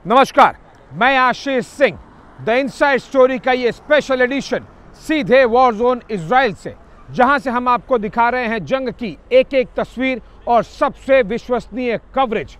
नमस्कार, मैं Ashish Singh. The inside story का ये स्पेशल एडिशन सीधे वॉर जोन इजराइल से, जहां से हम आपको दिखा रहे हैं जंग की एक एक तस्वीर और सबसे विश्वसनीय कवरेज।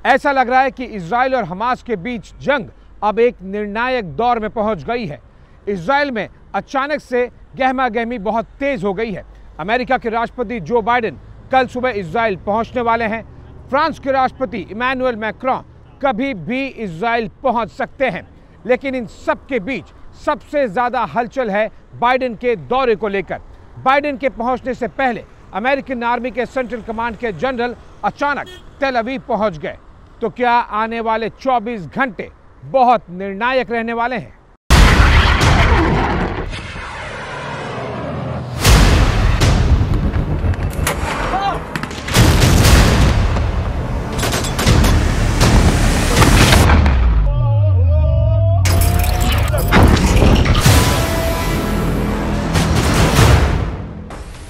ऐसा लग रहा है कि इजराइल और हमास के बीच जंग अब एक निर्णायक दौर में पहुंच गई है। इजराइल में अचानक से गहमा गहमी बहुत तेज हो गई है। अमेरिका के राष्ट्रपति जो बाइडेन कल सुबह इजराइल पहुंचने वाले हैं। फ्रांस के राष्ट्रपति इमैनुअल मैक्रों कभी भी इजराइल पहुंच सकते हैं। लेकिन इन सब के बीच सबसे ज्यादा हलचल है बाइडेन के दौरे को लेकर। बाइडेन के पहुंचने से पहले अमेरिकन आर्मी के सेंट्रल कमांड के जनरल अचानक तेल अवीव पहुंच गए। तो क्या आने वाले 24 घंटे बहुत निर्णायक रहने वाले हैं?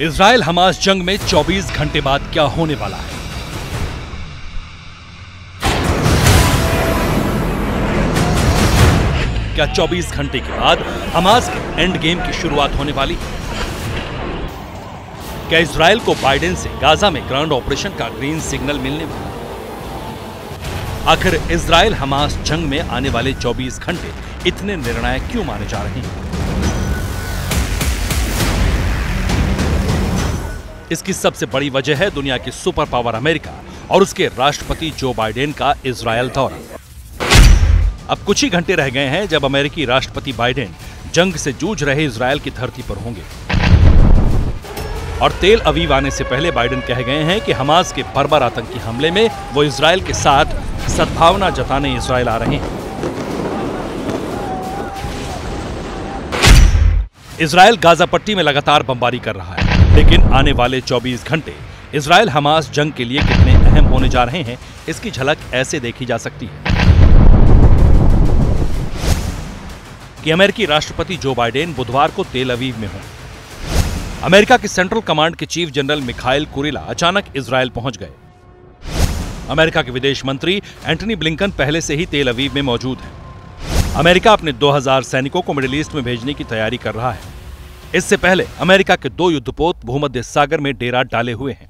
इजराइल हमास जंग में 24 घंटे बाद क्या होने वाला है? क्या 24 घंटे के बाद हमास के एंड गेम की शुरुआत होने वाली है? क्या इजराइल को बाइडेन से गाजा में ग्राउंड ऑपरेशन का ग्रीन सिग्नल मिलने वाला है? आखिर इजराइल हमास जंग में आने वाले 24 घंटे इतने निर्णायक क्यों माने जा रहे हैं? इसकी सबसे बड़ी वजह है दुनिया की सुपर पावर अमेरिका और उसके राष्ट्रपति जो बाइडेन का इजराइल दौरा। अब कुछ ही घंटे रह गए हैं जब अमेरिकी राष्ट्रपति बाइडेन जंग से जूझ रहे इजराइल की धरती पर होंगे। और तेल अवीव आने से पहले बाइडेन कह गए हैं कि हमास के बर्बर आतंकी हमले में वो इजराइल के साथ सद्भावना जताने इजराइल आ रहे हैं। इजराइल गाजा पट्टी में लगातार बमबारी कर रहा है, लेकिन आने वाले 24 घंटे इजराइल हमास जंग के लिए कितने अहम होने जा रहे हैं, इसकी झलक ऐसे देखी जा सकती है कि अमेरिकी राष्ट्रपति जो बाइडेन बुधवार को तेल अवीव में हों। अमेरिका के सेंट्रल कमांड के चीफ जनरल मिखाइल कुरिला अचानक इजराइल पहुंच गए। अमेरिका के विदेश मंत्री एंटनी ब्लिंकन पहले से ही तेल अवीव में मौजूद हैं। अमेरिका अपने 2000 सैनिकों को मिडिल ईस्ट में भेजने की तैयारी कर रहा है। इससे पहले अमेरिका के 2 युद्धपोत भूमध्य सागर में डेरा डाले हुए हैं।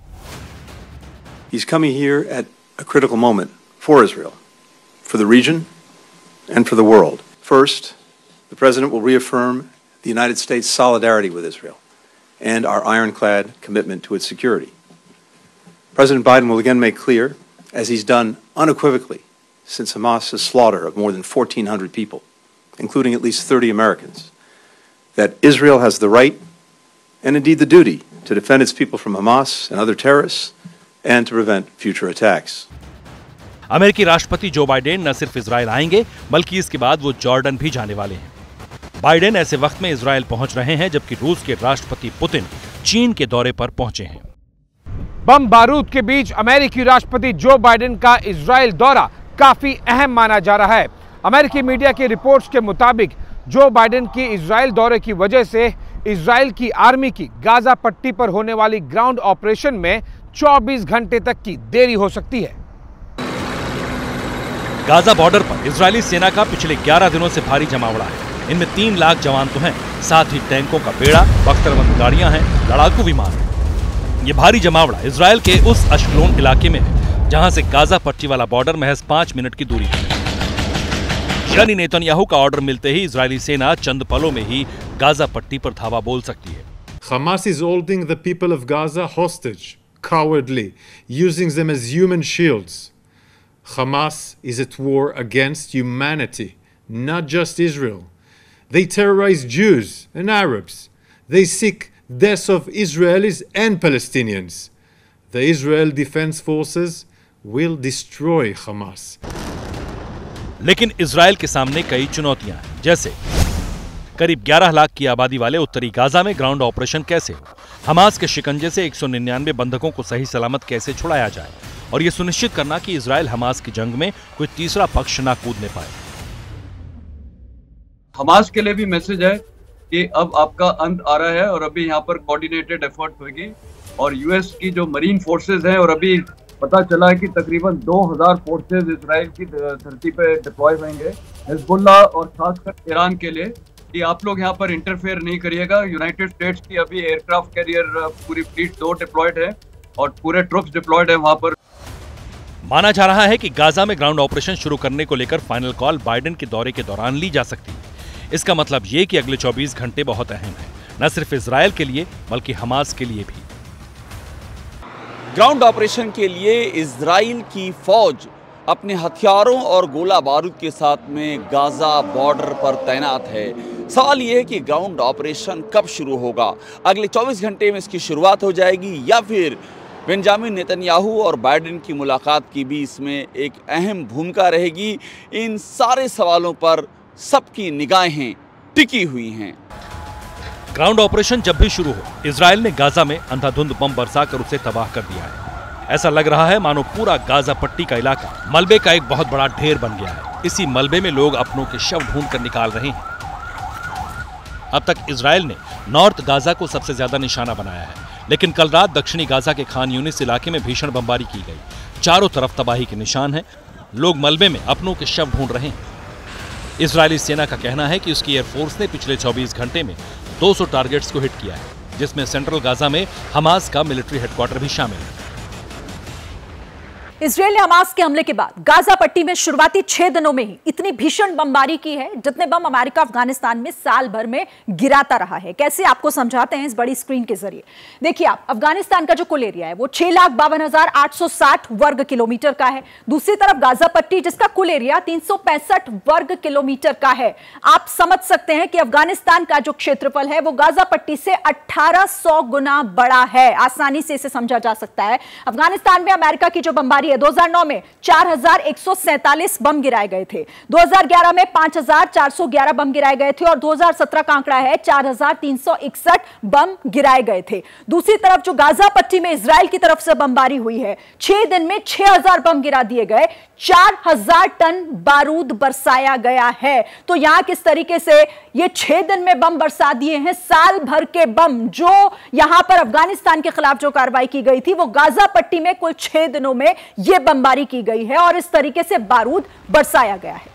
He's coming here at a critical moment for Israel, for the region, and for the world. First, the President will reaffirm the United States' solidarity with Israel and our ironclad commitment to its security. President Biden will again make clear, as he's done unequivocally since Hamas's slaughter of more than 1,400 people, including at least 30 Americans, that Israel has the right and indeed the duty to defend its people from Hamas and other terrorists and to prevent future attacks. अमेरिकी राष्ट्रपति Joe Biden न सिर्फ Israel आएंगे, बल्कि इसके बाद वो Jordan भी जाने वाले हैं। बाइडेन ऐसे वक्त में इजराइल पहुंच रहे हैं जबकि रूस के राष्ट्रपति पुतिन चीन के दौरे पर पहुंचे हैं। बम बारूद के बीच अमेरिकी राष्ट्रपति जो बाइडेन का इजराइल दौरा काफी अहम माना जा रहा है। अमेरिकी मीडिया की रिपोर्ट्स के मुताबिक जो बाइडेन की इजराइल दौरे की वजह से इजराइल की आर्मी की गाजा पट्टी पर होने वाली ग्राउंड ऑपरेशन में 24 घंटे तक की देरी हो सकती है। गाजा बॉर्डर पर इजरायली सेना का पिछले 11 दिनों से भारी जमावड़ा है। इनमें 3 लाख जवान तो हैं, साथ ही टैंकों का बेड़ा, बख्तरबंद गाड़ियां हैं, लड़ाकू विमान हैं। ये भारी जमावड़ा इजराइल के उस अशकलोन इलाके में है जहां से गाजा पट्टी वाला बॉर्डर महज 5 मिनट की दूरी पर है। यानी नेतन्याहू का ऑर्डर मिलते ही इजरायली सेना चंद पलों में ही गाजा पट्टी पर धावा बोल सकती है। Hamas is holding the people of Gaza hostage, cowardly, using them as human shields. Hamas is at war against humanity, not just Israel. They terrorize Jews and Arabs. They seek deaths of Israelis and Palestinians. The Israel Defense Forces will destroy Hamas. लेकिन Israel के सामने कई चुनौतियां हैं, जैसे करीब 11 लाख की आबादी वाले उत्तरी गाजा में ग्राउंड ऑपरेशन कैसे हो, हमास के शिकंजे से 199 बंधकों को सही सलामत कैसे छुड़ाया जाए, और यह सुनिश्चित करना कि इजराइल हमास की जंग में कोई तीसरा पक्ष ना कूदने पाए। हमास के लिए भी मैसेज है कि अब आपका अंत आ रहा है और अभी यहाँ पर कोऑर्डिनेटेड एफर्ट होगी और यूएस की जो मरीन फोर्सेस हैं और अभी पता चला है कि तकरीबन 2000 फोर्सेज इसराइल की धरती पे डिप्लॉय होंगे हिजबुल्लाह और खासकर ईरान के लिए कि आप लोग यहाँ पर इंटरफेयर नहीं करिएगा। यूनाइटेड स्टेट्स की अभी एयरक्राफ्ट कैरियर पूरी फ्लीट 2 डिप्लॉयड है और पूरे ट्रुप्स डिप्लॉयड है वहां पर। माना जा रहा है कि गाजा में ग्राउंड ऑपरेशन शुरू करने को लेकर फाइनल कॉल बाइडेन के दौरे के दौरान ली जा सकती है। इसका मतलब ये कि अगले 24 घंटे बहुत अहम है, न सिर्फ इजरायल के लिए बल्कि हमास के लिए भी। ग्राउंड ऑपरेशन के लिए इजराइल की फौज अपने हथियारों और गोला बारूद के साथ में गाजा बॉर्डर पर तैनात है। सवाल यह है कि ग्राउंड ऑपरेशन कब शुरू होगा? अगले 24 घंटे में इसकी शुरुआत हो जाएगी या फिर बेंजामिन नेतन्याहू और बाइडेन की मुलाकात की भी इसमें एक अहम भूमिका रहेगी? इन सारे सवालों पर सबकी निगाहें टिकी हुई हैं। ग्राउंड ऑपरेशन जब भी शुरू हो, इजरायल ने गाजा में अंधाधुंध बम बरसाकर उसे तबाह कर दिया है। ऐसा लग रहा है मानो पूरा गाजा पट्टी का इलाका मलबे का एक बहुत बड़ा ढेर बन गया है। इसी मलबे में लोग अपनों के शव ढूंढ कर निकाल रहे हैं। अब तक इजरायल ने नॉर्थ गाजा को सबसे ज्यादा निशाना बनाया है, लेकिन कल रात दक्षिणी गाजा के खान यूनिस इलाके में भीषण बमबारी की गई। चारों तरफ तबाही के निशान हैं। लोग मलबे में अपनों के शव ढूंढ रहे हैं। इजरायली सेना का कहना है कि उसकी एयरफोर्स ने पिछले 24 घंटे में 200 टारगेट्स को हिट किया है, जिसमें सेंट्रल गाजा में हमास का मिलिट्री हेडक्वार्टर भी शामिल है। इजरायल ने हमास के हमले के बाद गाजा पट्टी में शुरुआती 6 दिनों में ही इतनी भीषण बमबारी की है जितने बम अमेरिका अफगानिस्तान में साल भर में गिराता रहा है। कैसे आपको समझाते हैं इस बड़ी स्क्रीन के जरिए। देखिए आप, अफगानिस्तान का जो कुल एरिया है वो 6,52,860 वर्ग किलोमीटर का है। दूसरी तरफ गाजा पट्टी जिसका कुल एरिया 365 वर्ग किलोमीटर का है। आप समझ सकते हैं कि अफगानिस्तान का जो क्षेत्रफल है वो गाजा पट्टी से 1800 गुना बड़ा है। आसानी से इसे समझा जा सकता है। अफगानिस्तान में अमेरिका की जो बमबारी 2009 में 4147 बम गिराए गए थे, 2011 में 5411 बम गिराए गए थे और 2017 का आंकड़ा है 4361 बम गिराए गए थे। दूसरी तरफ जो गाजा पट्टी में इजराइल की तरफ से बमबारी हुई है, 6 दिन में 6000 बम गिरा दिए गए, 4000 टन बारूद बरसाया गया है। तो यहां किस तरीके से ये 6 दिन में बम बरसा दिए हैं। साल भर के बम जो यहां पर अफगानिस्तान के खिलाफ जो कार्रवाई की गई थी वो गाजा पट्टी में कुल 6 दिनों में यह बमबारी की गई है और इस तरीके से बारूद बरसाया गया है।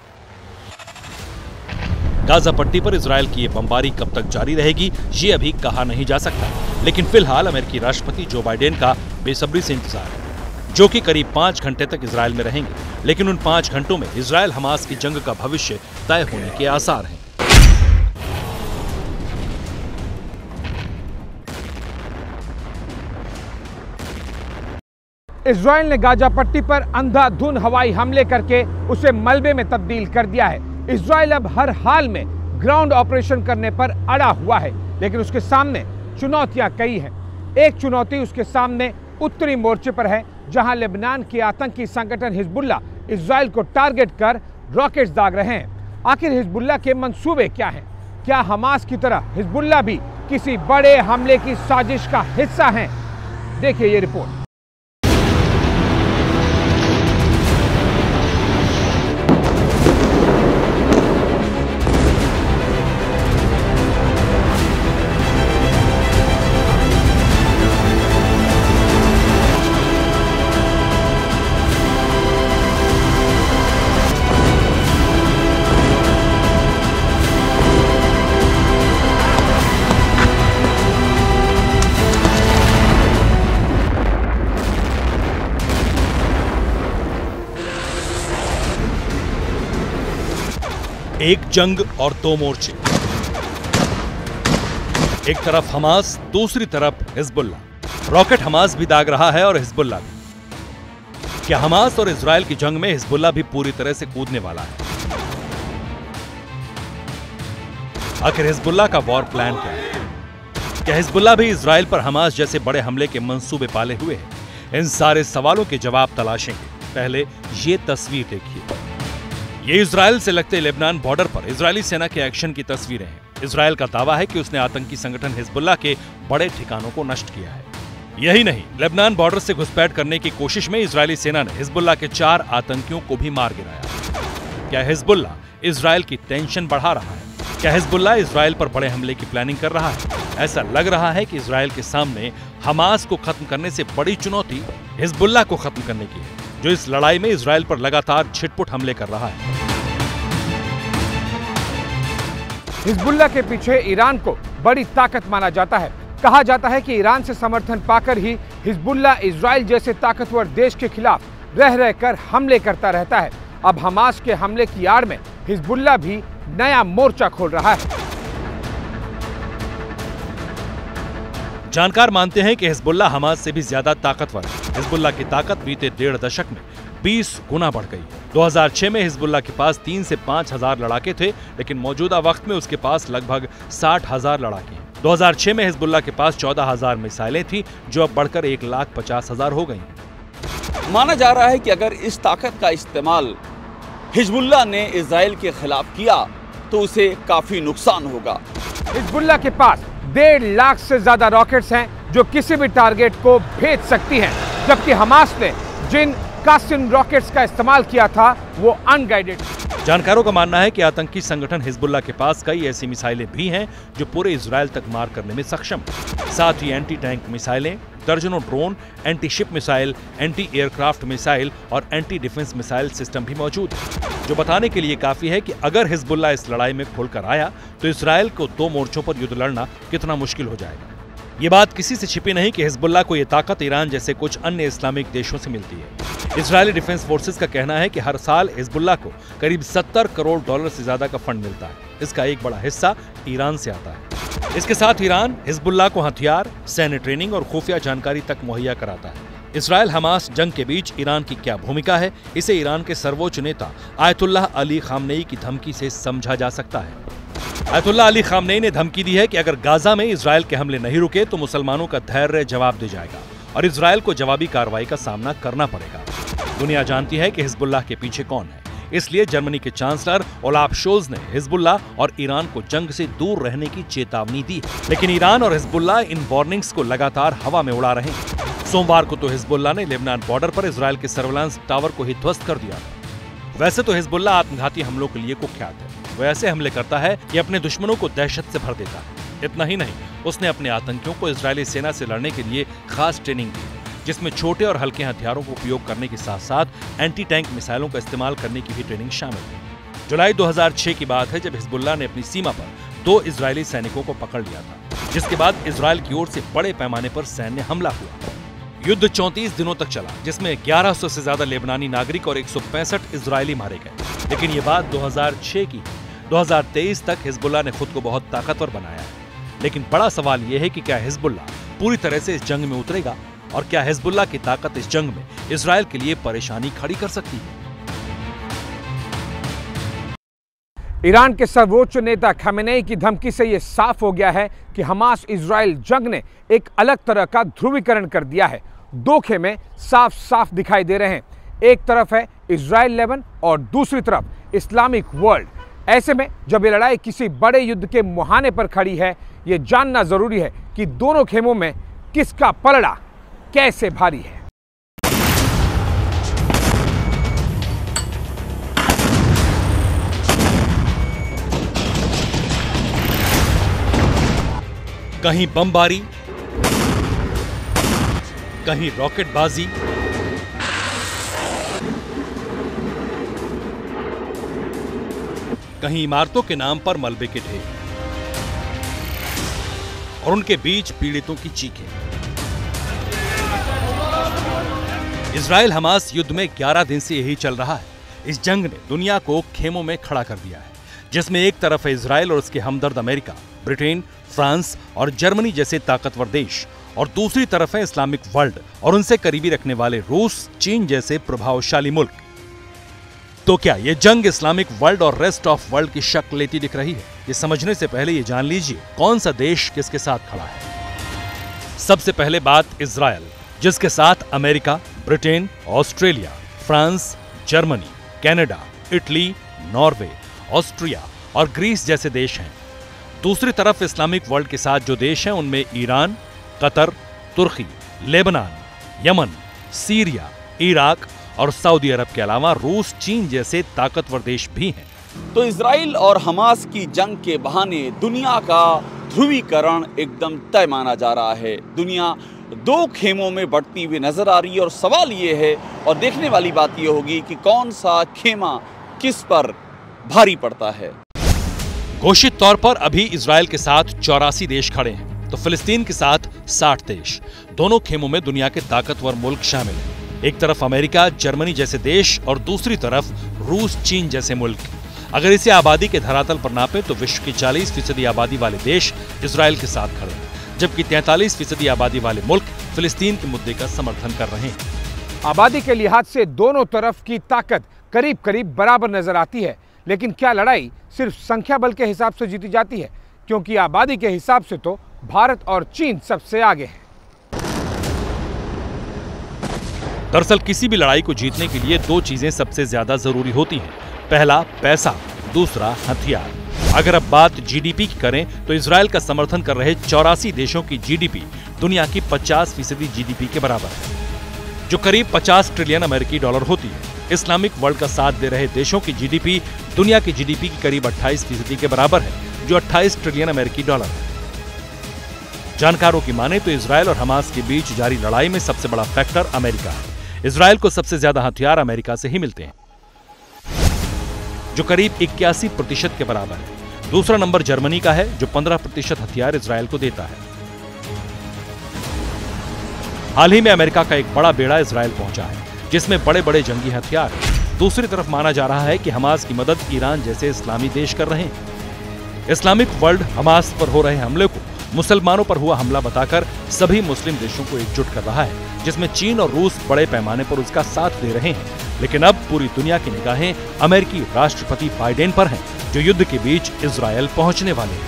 गाजा पट्टी पर इजरायल की ये बमबारी कब तक जारी रहेगी ये अभी कहा नहीं जा सकता, लेकिन फिलहाल अमेरिकी राष्ट्रपति जो बाइडेन का बेसब्री से इंतजार है, जो कि करीब 5 घंटे तक इजरायल में रहेंगे। लेकिन उन 5 घंटों में इजरायल हमास की जंग का भविष्य तय होने के आसार हैं। इजरायल ने गाजा पट्टी पर अंधाधुंध हवाई हमले करके उसे मलबे में तब्दील कर दिया है। इजरायल अब हर हाल में ग्राउंड ऑपरेशन करने पर अड़ा हुआ है, लेकिन उसके सामने चुनौतियां कई हैं। एक चुनौती उसके सामने उत्तरी मोर्चे पर है, जहां लेबनान के आतंकी संगठन हिजबुल्लाह इजरायल को टारगेट कर रॉकेट्स दाग रहे हैं। आखिर हिजबुल्लाह के मंसूबे क्या हैं? क्या हमास की तरह हिजबुल्लाह भी किसी बड़े हमले की साजिश का हिस्सा हैं? देखिए ये रिपोर्ट। एक जंग और 2 मोर्चे, एक तरफ हमास, दूसरी तरफ हिजबुल्लाह। रॉकेट हमास भी दाग रहा है और हिजबुल्लाह भी। क्या हमास और इजरायल की जंग में हिजबुल्लाह भी पूरी तरह से कूदने वाला है? आखिर हिजबुल्लाह का वॉर प्लान क्या है? क्या हिजबुल्लाह भी इजरायल पर हमास जैसे बड़े हमले के मंसूबे पाले हुए है? इन सारे सवालों के जवाब तलाशेंगे। पहले ये तस्वीर देखिए। ये इजरायल से लगते लेबनान बॉर्डर पर इजरायली सेना के एक्शन की तस्वीरें हैं। इजरायल का दावा है कि उसने आतंकी संगठन हिजबुल्लाह के बड़े ठिकानों को नष्ट किया है। यही नहीं, लेबनान बॉर्डर से घुसपैठ करने की कोशिश में इजरायली सेना ने हिजबुल्लाह के 4 आतंकियों को भी मार गिराया। क्या हिजबुल्लाह इजरायल की टेंशन बढ़ा रहा है? क्या हिजबुल्लाह इजरायल पर बड़े हमले की प्लानिंग कर रहा है? ऐसा लग रहा है कि इजरायल के सामने हमास को खत्म करने से बड़ी चुनौती हिजबुल्लाह को खत्म करने की है, जो इस लड़ाई में इजराइल पर लगातार छिटपुट हमले कर रहा है। हिजबुल्लाह के पीछे ईरान को बड़ी ताकत माना जाता है। कहा जाता है कि ईरान से समर्थन पाकर ही हिजबुल्लाह इजराइल जैसे ताकतवर देश के खिलाफ रह रहकर हमले करता रहता है। अब हमास के हमले की आड़ में हिजबुल्लाह भी नया मोर्चा खोल रहा है। जानकार मानते हैं कि हिजबुल्लाह हमास से भी ज्यादा ताकतवर है। हिजबुल्लाह की ताकत बीते 1.5 दशक में 20 गुना बढ़ गई है। 2006 में हिजबुल्लाह के पास 3 से 5 हजार लड़ाके थे, लेकिन मौजूदा वक्त में उसके पास लगभग 60,000 लड़ाके हैं। 2006 में हिजबुल्लाह के पास 14,000 मिसाइलें थी, जो अब बढ़कर 1,50,000 हो गई। माना जा रहा है कि अगर इस ताकत का इस्तेमाल हिजबुल्लाह ने इजराइल के खिलाफ किया तो उसे काफी नुकसान होगा। हिजबुल्लाह के पास 1.5 लाख से ज्यादा रॉकेट्स हैं, जो किसी भी टारगेट को भेज सकती हैं, जबकि हमास ने जिन कासिम रॉकेट्स का इस्तेमाल किया था वो अनगाइडेड। जानकारों का मानना है कि आतंकी संगठन हिजबुल्लाह के पास कई ऐसी मिसाइलें भी हैं जो पूरे इजराइल तक मार करने में सक्षम है। साथ ही एंटी टैंक मिसाइलें, दर्जनों drone, anti ship missile, anti aircraft missile और एंटी डिफेंस मिसाइल सिस्टम भी मौजूद है, जो बताने के लिए काफी है कि अगर हिजबुल्लाह इस लड़ाई में खुलकर आया तो इजराइल को 2 मोर्चों पर युद्ध लड़ना कितना मुश्किल हो जाएगा। ये बात किसी से छिपी नहीं कि हिजबुल्लाह को ये ताकत ईरान जैसे कुछ अन्य इस्लामिक देशों से मिलती है। इजरायली डिफेंस फोर्सेस का कहना है कि हर साल हिजबुल्लाह को करीब 70 करोड़ डॉलर से ज्यादा का फंड मिलता है। इसका एक बड़ा हिस्सा ईरान से आता है। इसके साथ ईरान हिजबुल्लाह को हथियार, सैन्य ट्रेनिंग और खुफिया जानकारी तक मुहैया कराता है। इजराइल हमास जंग के बीच ईरान की क्या भूमिका है, इसे ईरान के सर्वोच्च नेता आयतुल्लाह अली खामनेई की धमकी से समझा जा सकता है। आयतुल्लाह अली खामनेई ने धमकी दी है कि अगर गाजा में इजराइल के हमले नहीं रुके तो मुसलमानों का धैर्य जवाब दे जाएगा और इजराइल को जवाबी कार्रवाई का सामना करना पड़ेगा। दुनिया जानती है कि हिजबुल्लाह के पीछे कौन है, इसलिए जर्मनी के चांसलर ओलाफ शोल्ज ने हिजबुल्लाह और ईरान को जंग से दूर रहने की चेतावनी दी है। लेकिन ईरान और हिजबुल्लाह इन वार्निंग्स को लगातार हवा में उड़ा रहे हैं। सोमवार को तो हिजबुल्लाह ने लेबनान बॉर्डर पर इजराइल के सर्विलांस टावर को ही ध्वस्त कर दिया था। वैसे तो हिजबुल्लाह आत्मघाती हमलों के लिए कुख्यात है। वो ऐसे हमले करता है कि अपने दुश्मनों को दहशत से भर देता है। इतना ही नहीं, उसने अपने आतंकियों को इजरायली सेना से लड़ने के लिए खास ट्रेनिंग दी, जिसमें छोटे और हल्के हथियारों को उपयोग करने के साथ साथ एंटी टैंक मिसाइलों का इस्तेमाल करने की भी ट्रेनिंग शामिल है। जुलाई 2006 की बात है, जब हिजबुल्लाह ने अपनी सीमा पर 2 इजरायली सैनिकों को पकड़ लिया था, जिसके बाद इजराइल की ओर से बड़े पैमाने पर सैन्य हमला हुआ। युद्ध 34 दिनों तक चला, जिसमें 1100 से ज्यादा लेबनानी नागरिक और 165 इजरायली मारे गए। लेकिन ये बात 2006 की। 2023 तक हिजबुल्लाह ने खुद को बहुत ताकतवर बनाया है। लेकिन बड़ा सवाल यह है कि क्या हिजबुल्लाह पूरी तरह से इस जंग में उतरेगा और क्या हिजबुल्लाह की ताकत इस जंग में इजराइल के लिए परेशानी खड़ी कर सकती है। ईरान के सर्वोच्च नेता खामेनेई की धमकी से यह साफ हो गया है कि हमास इजराइल जंग ने एक अलग तरह का ध्रुवीकरण कर दिया है। 2 खेमे साफ साफ दिखाई दे रहे हैं। एक तरफ है इजराइल लेबन और दूसरी तरफ इस्लामिक वर्ल्ड। ऐसे में जब ये लड़ाई किसी बड़े युद्ध के मुहाने पर खड़ी है, ये जानना जरूरी है कि दोनों खेमों में किसका पलड़ा कैसे भारी है। कहीं बमबारी, कहीं रॉकेटबाजी, कहीं इमारतों के नाम पर मलबे के ढेर और उनके बीच पीड़ितों की चीखें। इजराइल हमास युद्ध में 11 दिन से यही चल रहा है। इस जंग ने दुनिया को खेमों में खड़ा कर दिया है, जिसमें एक तरफ है इजराइल और उसके हमदर्द अमेरिका, ब्रिटेन, फ्रांस और जर्मनी जैसे ताकतवर देश, और दूसरी तरफ है इस्लामिक वर्ल्ड और उनसे करीबी रखने वाले रूस, चीन जैसे प्रभावशाली मुल्क। तो क्या ये जंग इस्लामिक वर्ल्ड और रेस्ट ऑफ वर्ल्ड की शक्ल लेती दिख रही है? ये समझने से पहले ये जान लीजिए कौन सा देश किसके साथ खड़ा है। सबसे पहले बात इजराइल, जिसके साथ America, Britain, Australia, France, Germany, Canada, Italy, Norway, Austria और ग्रीस जैसे देश हैं। दूसरी तरफ इस्लामिक वर्ल्ड के साथ जो देश हैं उनमें ईरान, कतर, तुर्की, लेबनान, यमन, सीरिया, इराक और सऊदी अरब के अलावा रूस, चीन जैसे ताकतवर देश भी हैं। तो इजराइल और हमास की जंग के बहाने दुनिया का ध्रुवीकरण एकदम तय माना जा रहा है। दुनिया दो खेमों में बढ़ती हुई नजर आ रही है और सवाल ये है और देखने वाली बात ये होगी कि कौन सा खेमा किस पर भारी पड़ता है। घोषित तौर पर अभी इजराइल के साथ 84 देश खड़े हैं तो फिलिस्तीन के साथ 60 देश। दोनों खेमों में दुनिया के ताकतवर मुल्क शामिल हैं। एक तरफ अमेरिका, जर्मनी जैसे देश और दूसरी तरफ रूस, चीन जैसे मुल्क। अगर इसे आबादी के धरातल पर नापे तो विश्व की 40% आबादी वाले देश इजराइल के साथ खड़े हैं, जबकि 43% आबादी वाले मुल्क फिलिस्तीन के मुद्दे का समर्थन कर रहे हैं। आबादी के लिहाज से दोनों तरफ की ताकत करीब करीब बराबर नजर आती है, लेकिन क्या लड़ाई सिर्फ संख्या बल के हिसाब से जीती जाती है? क्योंकि आबादी के हिसाब से तो भारत और चीन सबसे आगे हैं। दरअसल किसी भी लड़ाई को जीतने के लिए दो चीजें सबसे ज्यादा जरूरी होती हैं। पहला पैसा, दूसरा हथियार। अगर अब बात जीडीपी की करें तो इजराइल का समर्थन कर रहे 84 देशों की जीडीपी दुनिया की 50% जीडीपी के बराबर है, जो करीब 50 ट्रिलियन अमेरिकी डॉलर होती है। इस्लामिक वर्ल्ड का साथ दे रहे देशों की जीडीपी दुनिया की जीडीपी की करीब 28% के बराबर है, जो 28 ट्रिलियन अमेरिकी डॉलर है। जानकारों की माने तो इजराइल और हमास के बीच जारी लड़ाई में सबसे बड़ा फैक्टर अमेरिका है। इजराइल को सबसे ज्यादा हथियार अमेरिका से ही मिलते हैं, जो करीब 81% के बराबर है। दूसरा नंबर जर्मनी का है, जो 15% हथियार इजराइल को देता है। हाल ही में अमेरिका का एक बड़ा बेड़ा इजराइल पहुंचा है, जिसमें बड़े बड़े जंगी हथियार हैं। दूसरी तरफ माना जा रहा है कि हमास की मदद ईरान जैसे इस्लामी देश कर रहे हैं। इस्लामिक वर्ल्ड हमास पर हो रहे हमले को मुसलमानों पर हुआ हमला बताकर सभी मुस्लिम देशों को एकजुट कर रहा है, जिसमें चीन और रूस बड़े पैमाने पर उसका साथ दे रहे हैं। लेकिन अब पूरी दुनिया की निगाहें अमेरिकी राष्ट्रपति बाइडेन पर हैं, जो युद्ध के बीच इजराइल पहुंचने वाले हैं।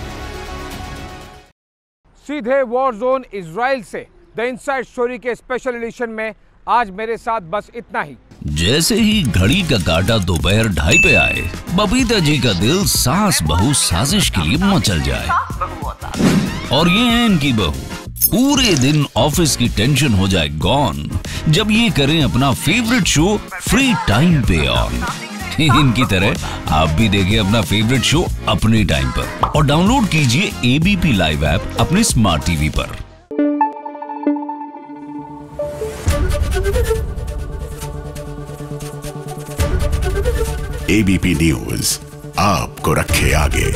सीधे वॉर जोन इजराइल से द इनसाइड स्टोरी के स्पेशल एडिशन में आज मेरे साथ बस इतना ही। जैसे ही घड़ी का काटा दोपहर 2:30 पे आए, बबीता जी का दिल सास बहू साजिश के लिए मचल जाए। और ये है इनकी बहू, पूरे दिन ऑफिस की टेंशन हो जाए गॉन जब ये करें अपना फेवरेट शो फ्री टाइम पे ऑन। इनकी तरह आप भी देखिए अपना फेवरेट शो अपने टाइम पर और डाउनलोड कीजिए एबीपी लाइव ऐप अपने स्मार्ट टीवी पर। एबीपी न्यूज आपको रखे आगे।